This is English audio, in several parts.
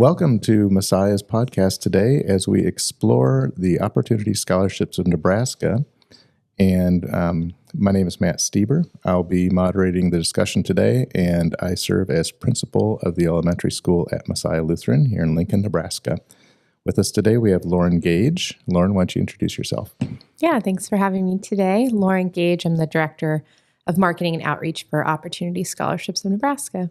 Welcome to Messiah's podcast today as we explore the Opportunity Scholarships of Nebraska. And my name is Matt Stieber. I'll be moderating the discussion today, and I serve as principal of the elementary school at Messiah Lutheran here in Lincoln, Nebraska. With us today, we have Lauren Gage. Lauren, why don't you introduce yourself? Yeah, thanks for having me today. Lauren Gage, I'm the Director of Marketing and Outreach for Opportunity Scholarships of Nebraska.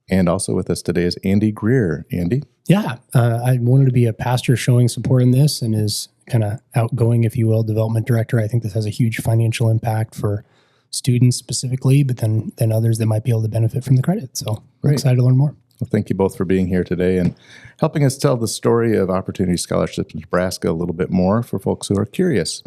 And also with us today is Andy Greer. Andy? Yeah, I wanted to be a pastor showing support in this and is kind of outgoing, if you will, development director. I think this has a huge financial impact for students specifically, but then others that might be able to benefit from the credit. So we're excited to learn more. Well, thank you both for being here today and helping us tell the story of Opportunity Scholarships in Nebraska a little bit more for folks who are curious.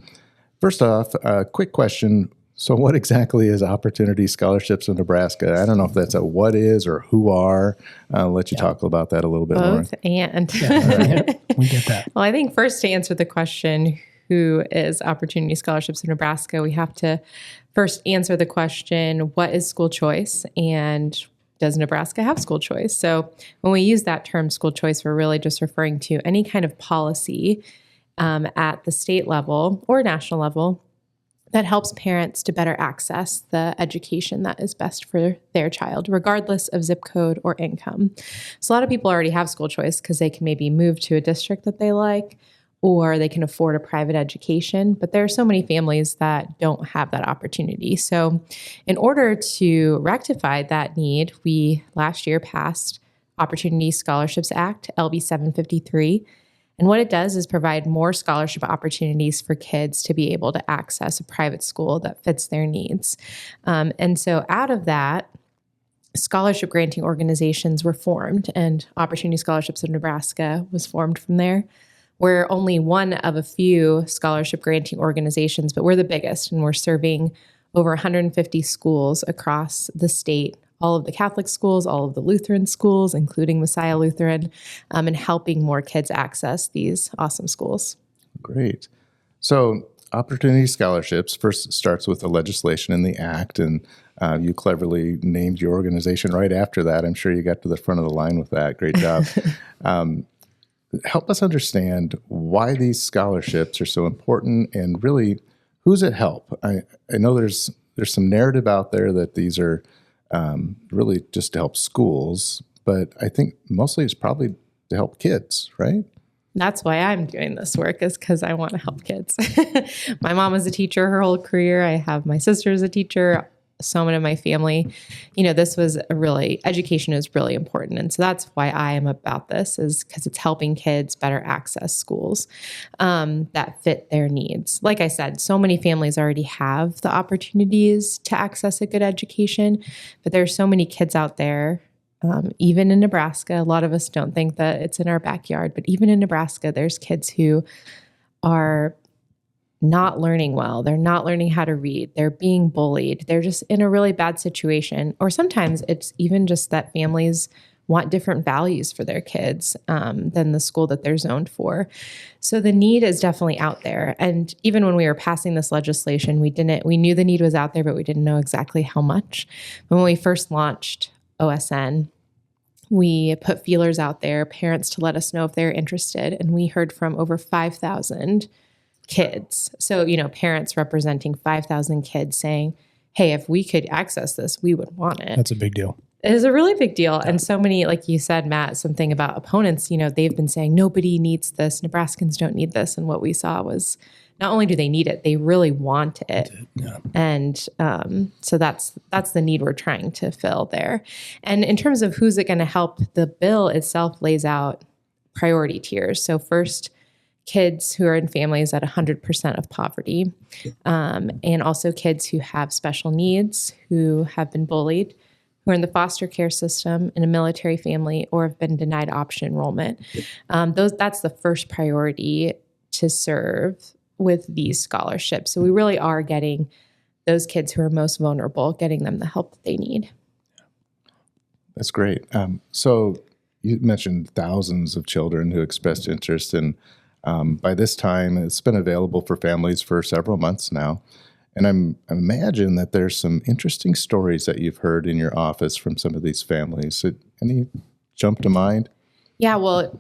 First off, a quick question. So what exactly is Opportunity Scholarships in Nebraska? I don't know if that's a what is or who are. I'll let you talk about that a little bit more. Both and. We get that. Well, I think first to answer the question, who is Opportunity Scholarships in Nebraska, we have to first answer the question, what is school choice and does Nebraska have school choice? So when we use that term school choice, we're really just referring to any kind of policy at the state level or national level that helps parents to better access the education that is best for their child, regardless of zip code or income. So a lot of people already have school choice because they can maybe move to a district that they like, or they can afford a private education, but there are so many families that don't have that opportunity. So in order to rectify that need, we last year passed Opportunity Scholarships Act, LB 753. And what it does is provide more scholarship opportunities for kids to be able to access a private school that fits their needs. And so out of that, scholarship granting organizations were formed, and Opportunity Scholarships of Nebraska was formed from there. We're only one of a few scholarship granting organizations, but we're the biggest, and we're serving over 150 schools across the state, all of the Catholic schools, all of the Lutheran schools, including Messiah Lutheran, and helping more kids access these awesome schools. Great. So Opportunity Scholarships first starts with the legislation in the act, and you cleverly named your organization right after that. I'm sure you got to the front of the line with that. Great job. Help us understand why these scholarships are so important and really who's it help? I know there's some narrative out there that these are really just to help schools, but I think mostly it's probably to help kids, right? That's why I'm doing this work, is because I want to help kids. My mom was a teacher her whole career. I have my sister as a teacher, someone in my family. This was education is really important. And so that's why I am about this, is because it's helping kids better access schools that fit their needs. Like I said, so many families already have the opportunities to access a good education, but there's so many kids out there, even in Nebraska. A lot of us don't think that it's in our backyard, but even in Nebraska, there's kids who are not learning well. They're not learning how to read. They're being bullied. They're just in a really bad situation. Or sometimes it's even just that families want different values for their kids than the school that they're zoned for. So the need is definitely out there. And even when we were passing this legislation, we knew the need was out there, but we didn't know exactly how much. When we first launched OSN, we put feelers out there, parents to let us know if they're interested. And we heard from over 5,000 kids. So, parents representing 5,000 kids saying, hey, if we could access this, we would want it. That's a big deal. It is a really big deal. Yeah. And so many, like you said, Matt, something about opponents, they've been saying nobody needs this. Nebraskans don't need this. And what we saw was not only do they need it, they really want it. Yeah. And so that's the need we're trying to fill there. And in terms of who's it going to help, the bill itself lays out priority tiers. So first, kids who are in families at 100% of poverty, and also kids who have special needs, who have been bullied, who are in the foster care system, in a military family, or have been denied option enrollment. That's the first priority to serve with these scholarships. So we really are getting those kids who are most vulnerable, getting them the help that they need. That's great. So you mentioned thousands of children who expressed interest in. By this time, it's been available for families for several months now. And I imagine that there's some interesting stories that you've heard in your office from some of these families. Any jump to mind? Yeah, well,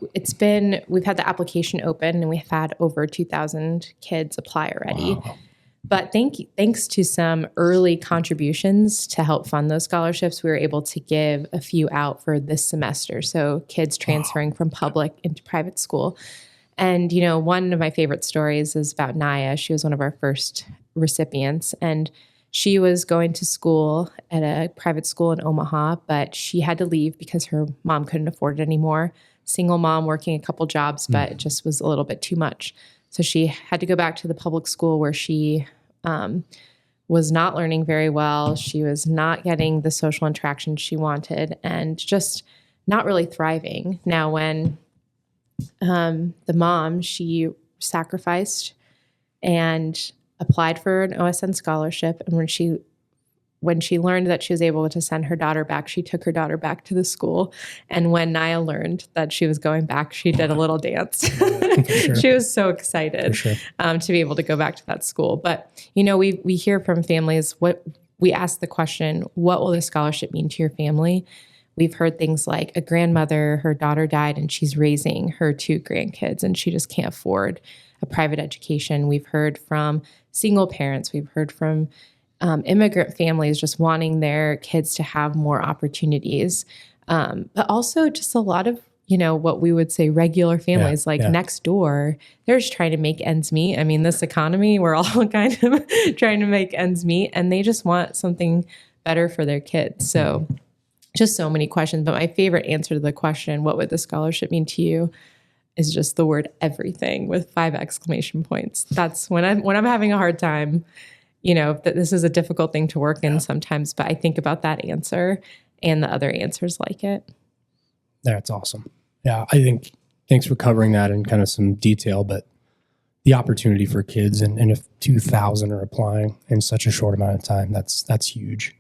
we've had the application open and we've had over 2,000 kids apply already. Wow. But thanks to some early contributions to help fund those scholarships, we were able to give a few out for this semester. So kids transferring from public into private school. And, one of my favorite stories is about Naya. She was one of our first recipients. And she was going to school at a private school in Omaha, but she had to leave because her mom couldn't afford it anymore. Single mom working a couple jobs, but it just was a little bit too much. So she had to go back to the public school where she was not learning very well. She was not getting the social interaction she wanted and just not really thriving. Now, when the mom, she sacrificed and applied for an OSN scholarship. And when she learned that she was able to send her daughter back, she took her daughter back to the school. And when Naya learned that she was going back, she did a little dance. Sure. She was so excited to be able to go back to that school. But, we hear from families, we ask the question, what will this scholarship mean to your family? We've heard things like a grandmother, her daughter died and she's raising her 2 grandkids and she just can't afford a private education. We've heard from single parents. We've heard from immigrant families just wanting their kids to have more opportunities. But also just a lot of, what we would say regular families next door, they're just trying to make ends meet. I mean, this economy, we're all kind of trying to make ends meet and they just want something better for their kids. So just so many questions. But my favorite answer to the question, what would the scholarship mean to you, is just the word everything with 5 exclamation points. That's when I'm having a hard time, that this is a difficult thing to work in sometimes, but I think about that answer and the other answers like it. That's awesome. Yeah, I think thanks for covering that in kind of some detail, but the opportunity for kids and if 2,000 are applying in such a short amount of time, that's huge.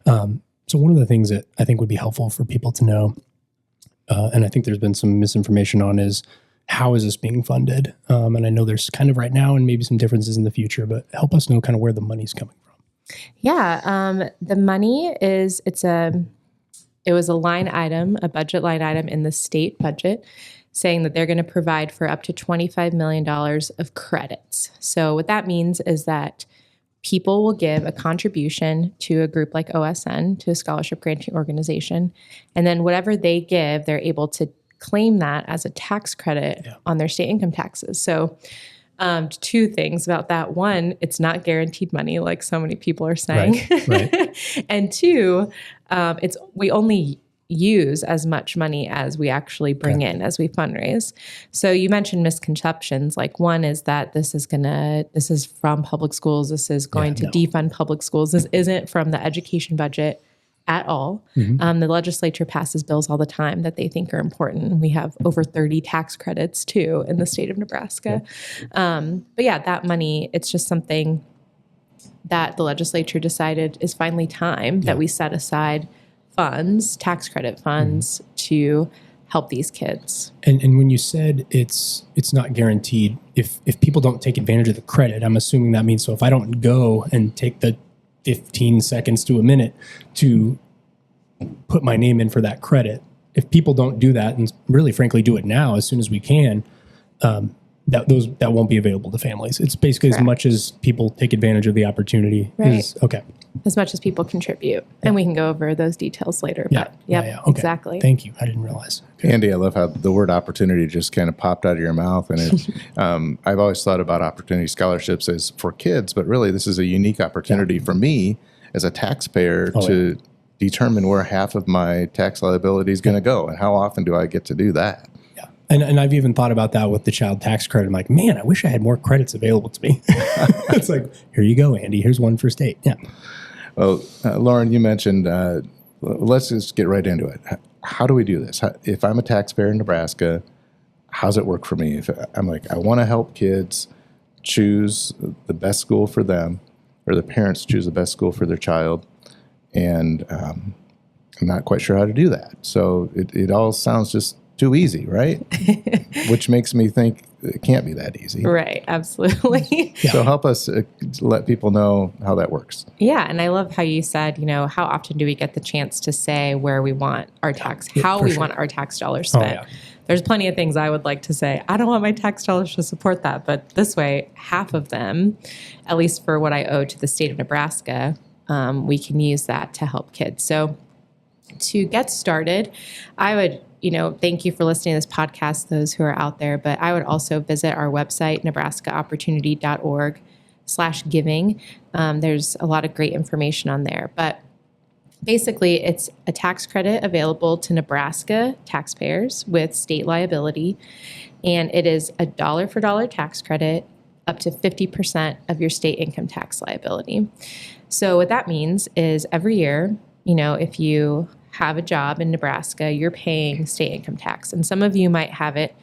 So one of the things that I think would be helpful for people to know, and I think there's been some misinformation on, is how is this being funded? And I know there's kind of right now and maybe some differences in the future, but help us know kind of where the money's coming from. Yeah, the money it was a line item, a budget line item in the state budget, saying that they're going to provide for up to $25 million of credits. So what that means is that people will give a contribution to a group like OSN, to a scholarship granting organization, and then whatever they give, they're able to claim that as a tax credit on their state income taxes. So 2 things about that. 1, it's not guaranteed money like so many people are saying. Right. And 2, we only use as much money as we actually bring in as we fundraise. So you mentioned misconceptions. Like, one is that this is from public schools. This is going to defund public schools. This isn't from the education budget at all. The legislature passes bills all the time that they think are important. We have over 30 tax credits too in the state of Nebraska. But that money, it's just something that the legislature decided is finally time that we set aside funds, tax credit funds, to help these kids. And when you said it's not guaranteed, if people don't take advantage of the credit, I'm assuming that means, so if I don't go and take the 15 seconds to a minute to put my name in for that credit, if people don't do that, and really frankly do it now as soon as we can, that won't be available to families. It's basically as much as people take advantage of the opportunity. Right. Okay. As much as people contribute. And we can go over those details later. But Okay. Exactly. Thank you. I didn't realize. Okay. Andy, I love how the word opportunity just kind of popped out of your mouth. And I've always thought about opportunity scholarships as for kids, but really this is a unique opportunity for me as a taxpayer to determine where half of my tax liability is going to go. And how often do I get to do that? And I've even thought about that with the child tax credit. I'm like, man, I wish I had more credits available to me. It's like, here you go, Andy. Here's one for state. Yeah. Well, Lauren, you mentioned, let's just get right into it. How do we do this? If I'm a taxpayer in Nebraska, how's it work for me? If I'm like, I want to help kids choose the best school for them, or the parents choose the best school for their child, and I'm not quite sure how to do that. So it all sounds just too easy, right? Which makes me think it can't be that easy. Right, absolutely. So help us let people know how that works. Yeah, and I love how you said, how often do we get the chance to say where we want our tax, how we want our tax dollars spent. there's plenty of things I would like to say. I don't want my tax dollars to support that. But this way, half of them, at least for what I owe to the state of Nebraska, we can use that to help kids. So to get started, I would, thank you for listening to this podcast, those who are out there, but I would also visit our website, nebraskaopportunity.org/giving. There's a lot of great information on there, but basically it's a tax credit available to Nebraska taxpayers with state liability, and it is a dollar for dollar tax credit up to 50% of your state income tax liability. So what that means is every year, if you have a job in Nebraska, you're paying state income tax. And some of you might have it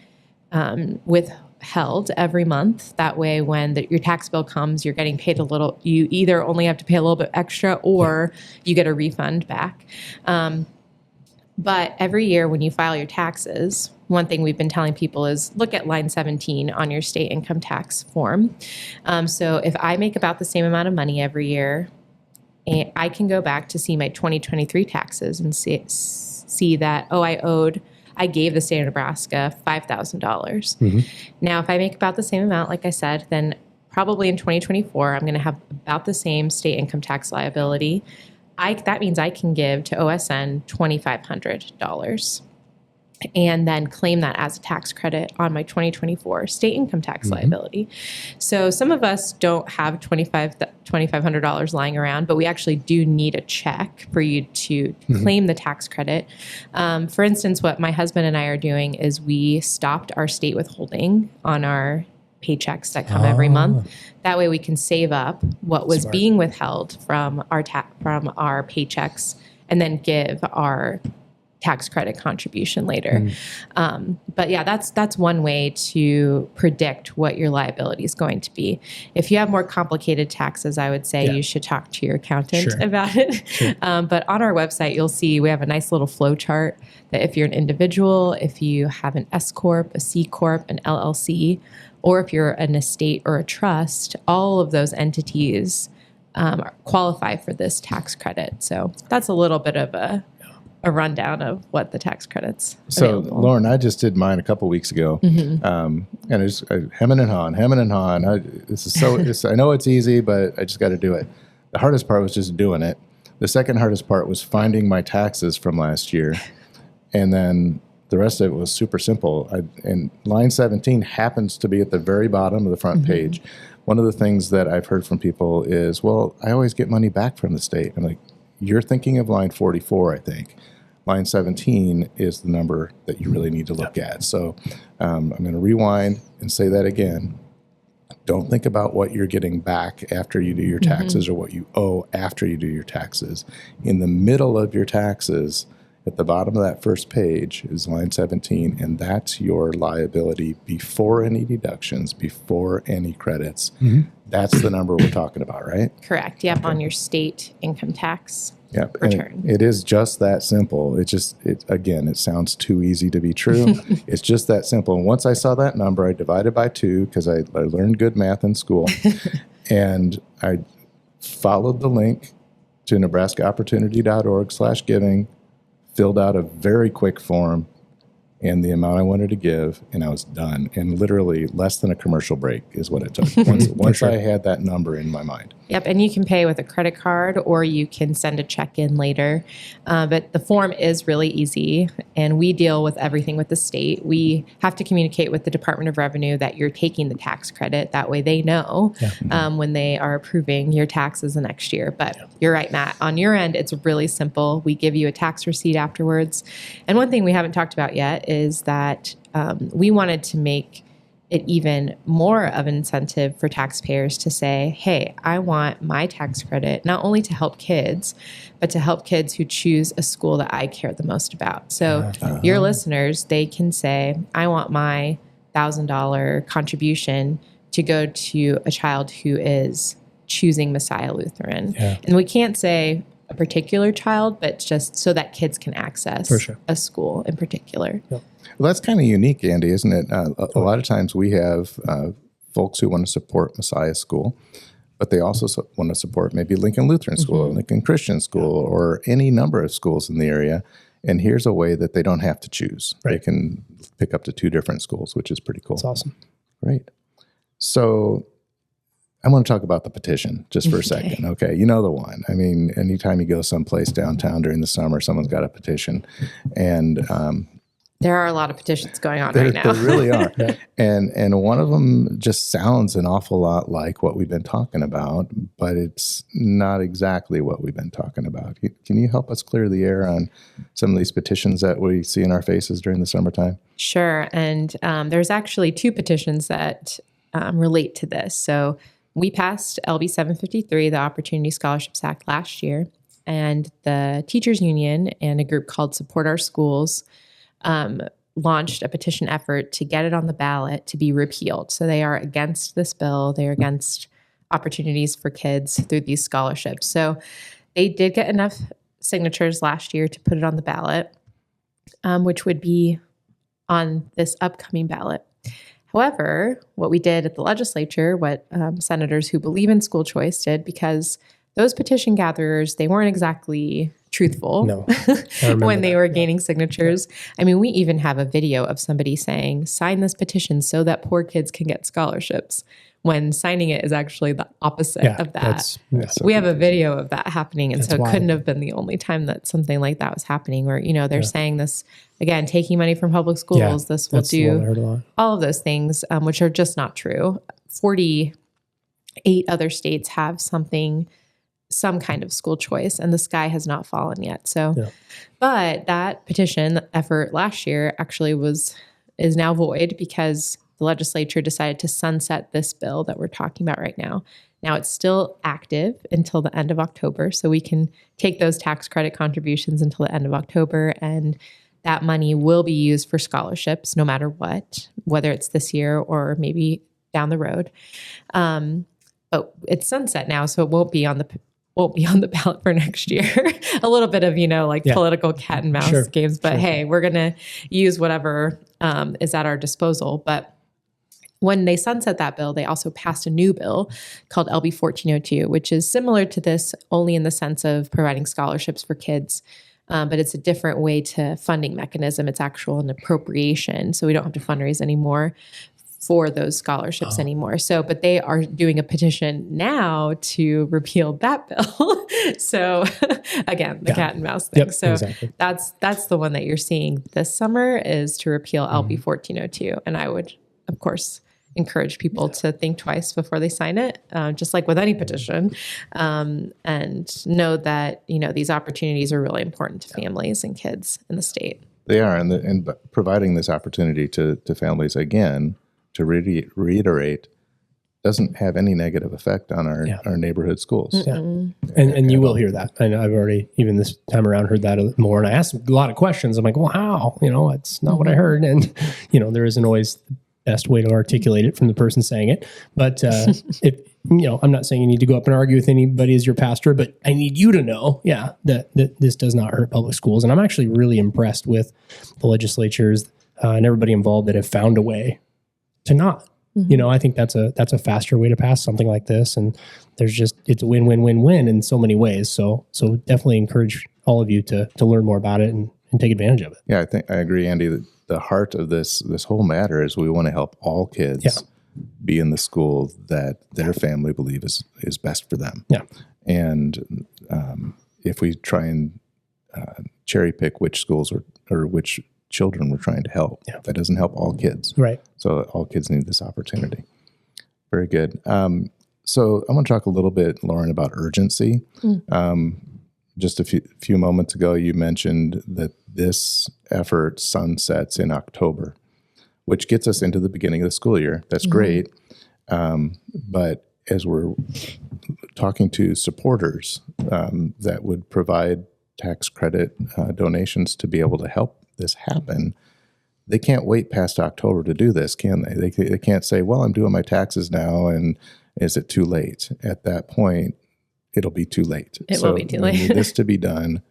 withheld every month. That way, when your tax bill comes, you're getting paid a little. You either only have to pay a little bit extra or you get a refund back. But every year when you file your taxes, one thing we've been telling people is look at line 17 on your state income tax form. So if I make about the same amount of money every year, and I can go back to see my 2023 taxes and see that, I gave the state of Nebraska $5,000. Mm-hmm. Now, if I make about the same amount, like I said, then probably in 2024, I'm going to have about the same state income tax liability. That means I can give to OSN $2,500 and then claim that as a tax credit on my 2024 state income tax liability. So some of us don't have $2,500 lying around, but we actually do need a check for you to claim the tax credit. For instance, what my husband and I are doing is we stopped our state withholding on our paychecks that come every month. That way we can save up what was being withheld from our paychecks and then give our tax credit contribution later. But yeah, that's one way to predict what your liability is going to be. If you have more complicated taxes, I would say you should talk to your accountant about it. But on our website, you'll see we have a nice little flow chart that if you're an individual, if you have an S Corp, a C Corp, an LLC, or if you're an estate or a trust, all of those entities qualify for this tax credit. So that's a little bit of a rundown of what the tax credits. So, available. Lauren, I just did mine a couple weeks ago, and it's hemming and hawing. I know it's easy, but I just got to do it. The hardest part was just doing it. The second hardest part was finding my taxes from last year, and then the rest of it was super simple. And line 17 happens to be at the very bottom of the front page. One of the things that I've heard from people is, well, I always get money back from the state. I'm like, you're thinking of line 44, I think. Line 17 is the number that you really need to look at. So I'm going to rewind and say that again. Don't think about what you're getting back after you do your taxes or what you owe after you do your taxes. In the middle of your taxes, at the bottom of that first page is line 17, and that's your liability before any deductions, before any credits. That's the number we're talking about, right? Correct. Yep, on your state income tax Yep. return. It is just that simple. It sounds too easy to be true. It's just that simple. And once I saw that number, I divided by 2 because I learned good math in school. And I followed the link to nebraskaopportunity.org/giving, filled out a very quick form and the amount I wanted to give, and I was done. And literally less than a commercial break is what it took. Once I had that number in my mind. Yep, and you can pay with a credit card or you can send a check in later. But the form is really easy, and we deal with everything with the state. We have to communicate with the Department of Revenue that you're taking the tax credit. That way they know when they are approving your taxes the next year. But you're right, Matt. On your end, it's really simple. We give you a tax receipt afterwards. And one thing we haven't talked about yet is that we wanted to make it even more of an incentive for taxpayers to say, hey, I want my tax credit not only to help kids, but to help kids who choose a school that I care the most about. So your listeners, they can say, I want my $1,000 contribution to go to a child who is choosing Messiah Lutheran. And we can't say a particular child, but just so that kids can access a school in particular. Well, that's kind of unique, Andy, isn't it? A lot of times we have folks who want to support Messiah School, but they also want to support maybe Lincoln Lutheran School, or Lincoln Christian School, or any number of schools in the area. And here's a way that they don't have to choose. They Right. can pick up to 2 different schools, which is pretty cool. That's awesome. Great. So I want to talk about the petition just for a second. Okay. You know the one. I mean, anytime you go someplace downtown during the summer, someone's got a petition. And There are a lot of petitions going on right now. there really are. And one of them just sounds an awful lot like what we've been talking about, but it's not exactly what we've been talking about. Can you help us clear the air on some of these petitions that we see in our faces during the summertime? Sure. And there's actually 2 petitions that relate to this. So we passed LB 753, the Opportunity Scholarships Act, last year, and the Teachers Union and a group called Support Our Schools launched a petition effort to get it on the ballot to be repealed. So they are against this bill. They are against opportunities for kids through these scholarships. So they did get enough signatures last year to put it on the ballot, which would be on this upcoming ballot. However, what we did at the legislature, what senators who believe in school choice did, because those petition gatherers, they weren't exactly truthful No, I remember when they that. were gaining signatures. I mean, we even have a video of somebody saying, sign this petition so that poor kids can get scholarships, when signing it is actually the opposite Yeah, of that. that's So We have a video of that happening. And That's so it wild. couldn't have been the only time that something like that was happening, where, they're saying this, again, taking money from public schools, this will that's the one I do heard a lot. all of those things, which are just not true. 48 other states have some kind of school choice, and the sky has not fallen yet. So, Yeah. but that petition effort last year actually is now void because the legislature decided to sunset this bill that we're talking about right now. Now it's still active until the end of October, so we can take those tax credit contributions until the end of October, and that money will be used for scholarships no matter what, whether it's this year or maybe down the road. But it's sunset now, so it won't be on the ballot for next year. A little bit of, political cat and mouse Sure. games, but hey, we're going to use whatever is at our disposal. But when they sunset that bill, they also passed a new bill called LB 1402, which is similar to this only in the sense of providing scholarships for kids. But it's a different way to funding mechanism. It's actual an appropriation. So we don't have to fundraise anymore for those scholarships anymore. So, but they are doing a petition now to repeal that bill. So again, the cat and mouse thing. Yep, so exactly. that's the one that you're seeing this summer, is to repeal LB 1402. And I would, of course, encourage people to think twice before they sign it, just like with any petition, and know that, these opportunities are really important to families and kids in the state. They are, and providing this opportunity to families, again, to reiterate, doesn't have any negative effect on our neighborhood schools. Yeah. And you will hear that. I know I've already, even this time around, heard that more. And I asked a lot of questions. I'm like, well, how? It's not what I heard. And, there isn't always the best way to articulate it from the person saying it. But I'm not saying you need to go up and argue with anybody as your pastor, but I need you to know, that this does not hurt public schools. And I'm actually really impressed with the legislatures and everybody involved that have found a way to not. I think that's a faster way to pass something like this. And it's a win-win-win-win in so many ways. So definitely encourage all of you to learn more about it and take advantage of it. Yeah, I agree, Andy, that the heart of this whole matter is we want to help all kids be in the school that their family believe is best for them. Yeah. And if we try and cherry pick which schools or which children we're trying to help, that doesn't help all kids. Right. So all kids need this opportunity. Very good. So I want to talk a little bit, Lauren, about urgency. Just a few moments ago, you mentioned that this effort sunsets in October, which gets us into the beginning of the school year. That's great. But as we're talking to supporters that would provide tax credit donations to be able to help this happen, they can't wait past October to do this, can they? They can't say, well, I'm doing my taxes now, and is it too late? At that point, it'll be too late. It will be too late. We need this to be done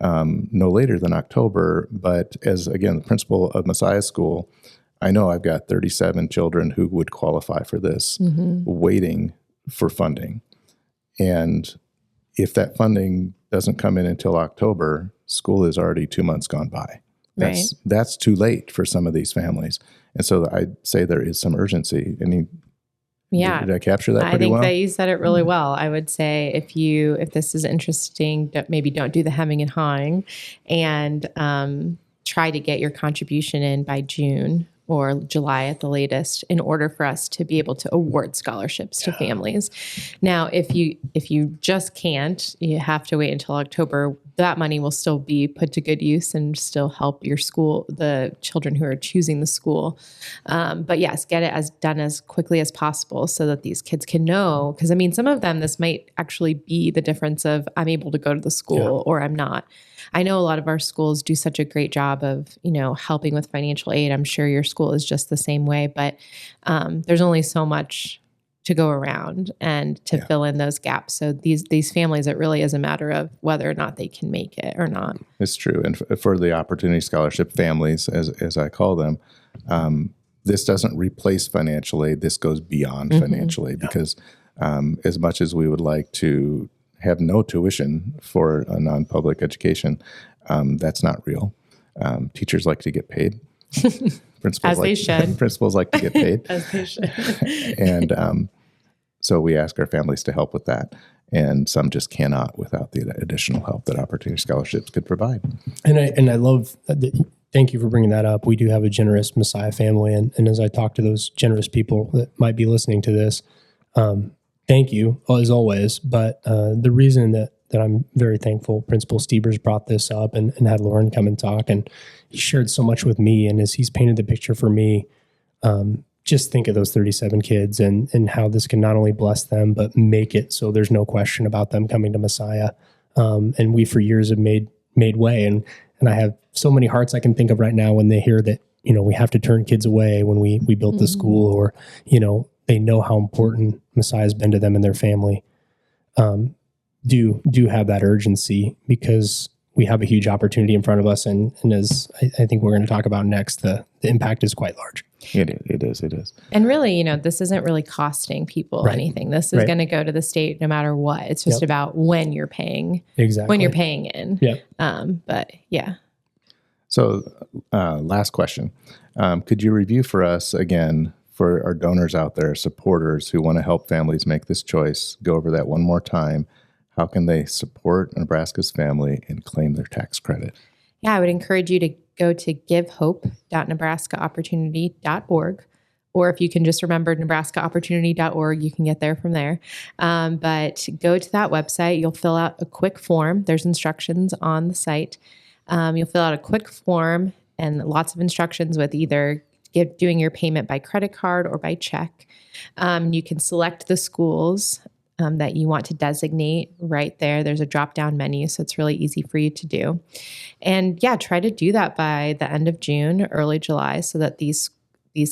no later than October. But as, again, the principal of Messiah School, I know I've got 37 children who would qualify for this, waiting for funding. And if that funding doesn't come in until October, school is already 2 months gone by. That's too late for some of these families. And so I'd say there is some urgency. Did I capture that pretty well? I think that you said it really well. I would say if this is interesting, maybe don't do the hemming and hawing, and try to get your contribution in by June or July at the latest in order for us to be able to award scholarships to families. Now, if you just can't, you have to wait until October. That money will still be put to good use and still help your school, the children who are choosing the school. But yes, get it done as quickly as possible so that these kids can know. Because I mean, some of them, this might actually be the difference of I'm able to go to the school or I'm not. I know a lot of our schools do such a great job of, helping with financial aid. I'm sure your school is just the same way, but there's only so much to go around and to fill in those gaps. So these families, it really is a matter of whether or not they can make it or not. It's true. And for the Opportunity Scholarship families, as I call them, this doesn't replace financial aid. This goes beyond financial aid because as much as we would like to have no tuition for a non-public education, that's not real. Teachers like to get paid. As they should. Principals like to get paid. As they should. And so we ask our families to help with that. And some just cannot without the additional help that Opportunity Scholarships could provide. And I love that. Thank you for bringing that up. We do have a generous Messiah family. And as I talk to those generous people that might be listening to this, thank you, as always. But the reason that I'm very thankful, Principal Stevers brought this up and had Lauren come and talk, and he shared so much with me. And as he's painted the picture for me, just think of those 37 kids and how this can not only bless them, but make it so there's no question about them coming to Messiah. And we for years have made way. And I have so many hearts I can think of right now when they hear that, we have to turn kids away when we built the school, or, they know how important Messiah has been to them and their family. Do have that urgency because we have a huge opportunity in front of us. And as I think we're going to talk about next, the impact is quite large. It is. And really, this isn't really costing people anything. This is going to go to the state no matter what. It's just about when you're paying. Exactly. When you're paying in. Yeah. But yeah. So last question. Could you review for us again, for our donors out there, supporters who want to help families make this choice, go over that one more time. How can they support Nebraska's family and claim their tax credit? Yeah, I would encourage you to go to givehope.nebraskaopportunity.org, or if you can just remember nebraskaopportunity.org, you can get there from there. But go to that website. You'll fill out a quick form. There's instructions on the site. You'll fill out a quick form and lots of instructions with either doing your payment by credit card or by check. You can select the schools that you want to designate right there. There's a drop-down menu, so it's really easy for you to do. And try to do that by the end of June, early July, so that these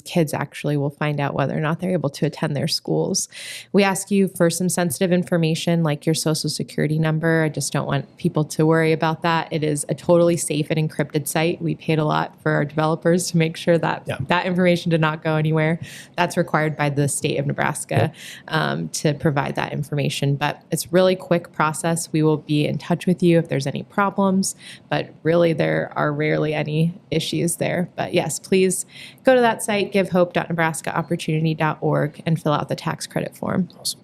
kids actually will find out whether or not they're able to attend their schools. We ask you for some sensitive information like your social security number. I just don't want people to worry about that. It is a totally safe and encrypted site. We paid a lot for our developers to make sure that that information did not go anywhere. That's required by the state of Nebraska to provide that information. But it's really quick process. We will be in touch with you if there's any problems, but really there are rarely any issues there. But yes, please go to that site, givehope.nebraskaopportunity.org, and fill out the tax credit form. Awesome.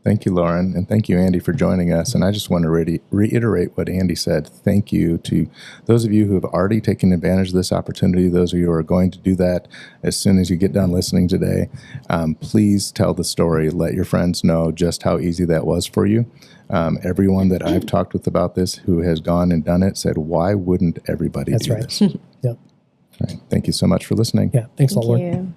Thank you, Lauren, and thank you, Andy, for joining us. And I just want to reiterate what Andy said. Thank you to those of you who have already taken advantage of this opportunity, those of you who are going to do that as soon as you get done listening today. Please tell the story. Let your friends know just how easy that was for you. Everyone that I've talked with about this who has gone and done it said, why wouldn't everybody do this? Yep. All right. Thank you so much for listening. Yeah. Thanks a lot, Lauren. Thank you.